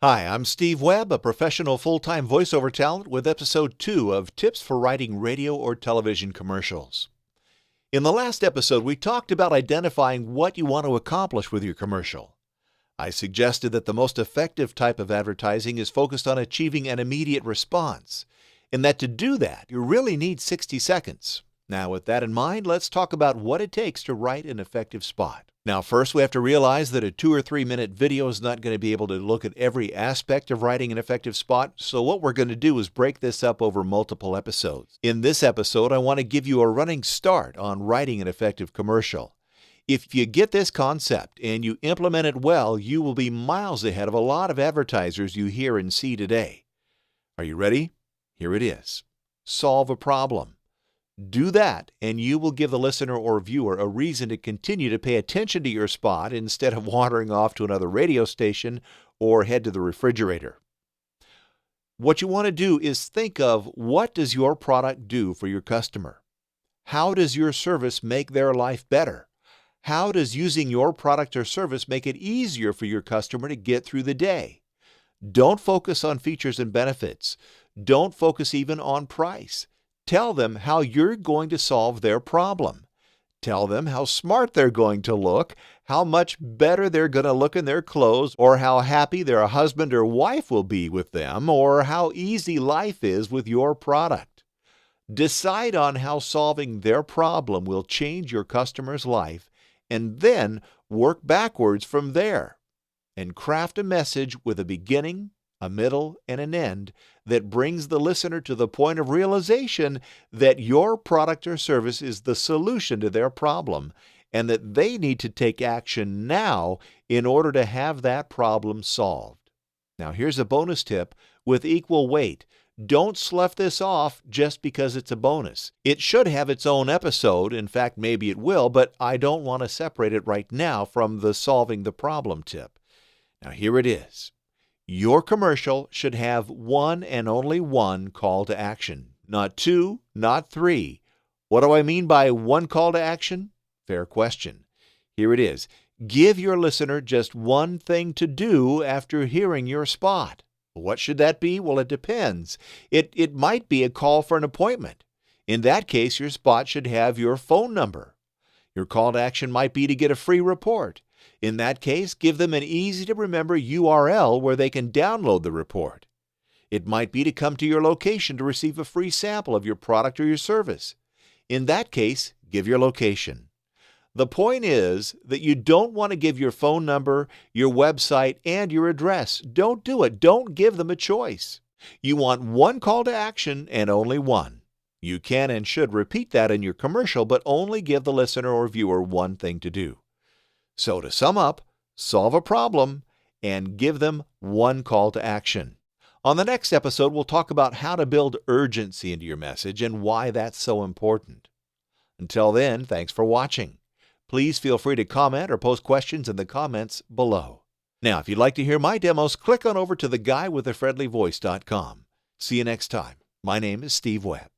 Hi, I'm Steve Webb, a professional full-time voiceover talent with episode 2 of Tips for Writing Radio or Television Commercials. In the last episode, we talked about identifying what you want to accomplish with your commercial. I suggested that the most effective type of advertising is focused on achieving an immediate response, and that to do that, you really need 60 seconds. Now, with that in mind, let's talk about what it takes to write an effective spot. Now, first, we have to realize that a 2 or 3 minute video is not going to be able to look at every aspect of writing an effective spot, so what we're going to do is break this up over multiple episodes. In this episode, I want to give you a running start on writing an effective commercial. If you get this concept and you implement it well, you will be miles ahead of a lot of advertisers you hear and see today. Are you ready? Here it is. Solve a problem. Do that, and you will give the listener or viewer a reason to continue to pay attention to your spot instead of wandering off to another radio station or head to the refrigerator. What you want to do is think of, what does your product do for your customer? How does your service make their life better? How does using your product or service make it easier for your customer to get through the day? Don't focus on features and benefits. Don't focus even on price. Tell them how you're going to solve their problem. Tell them how smart they're going to look, how much better they're going to look in their clothes, or how happy their husband or wife will be with them, or how easy life is with your product. Decide on how solving their problem will change your customer's life, and then work backwards from there, and craft a message with a beginning, a middle, and an end that brings the listener to the point of realization that your product or service is the solution to their problem and that they need to take action now in order to have that problem solved. Now, here's a bonus tip with equal weight. Don't slough this off just because it's a bonus. It should have its own episode. In fact, maybe it will, but I don't want to separate it right now from the solving the problem tip. Now, here it is. Your commercial should have one and only one call to action. Not 2, not 3. What do I mean by one call to action? Fair question. Here it is. Give your listener just one thing to do after hearing your spot. What should that be? Well, it depends. It might be a call for an appointment. In that case, your spot should have your phone number. Your call to action might be to get a free report. In that case, give them an easy-to-remember URL where they can download the report. It might be to come to your location to receive a free sample of your product or your service. In that case, give your location. The point is that you don't want to give your phone number, your website, and your address. Don't do it. Don't give them a choice. You want one call to action and only one. You can and should repeat that in your commercial, but only give the listener or viewer one thing to do. So to sum up, solve a problem and give them one call to action. On the next episode, we'll talk about how to build urgency into your message and why that's so important. Until then, thanks for watching. Please feel free to comment or post questions in the comments below. Now, if you'd like to hear my demos, click on over to theguywiththefriendlyvoice.com. See you next time. My name is Steve Webb.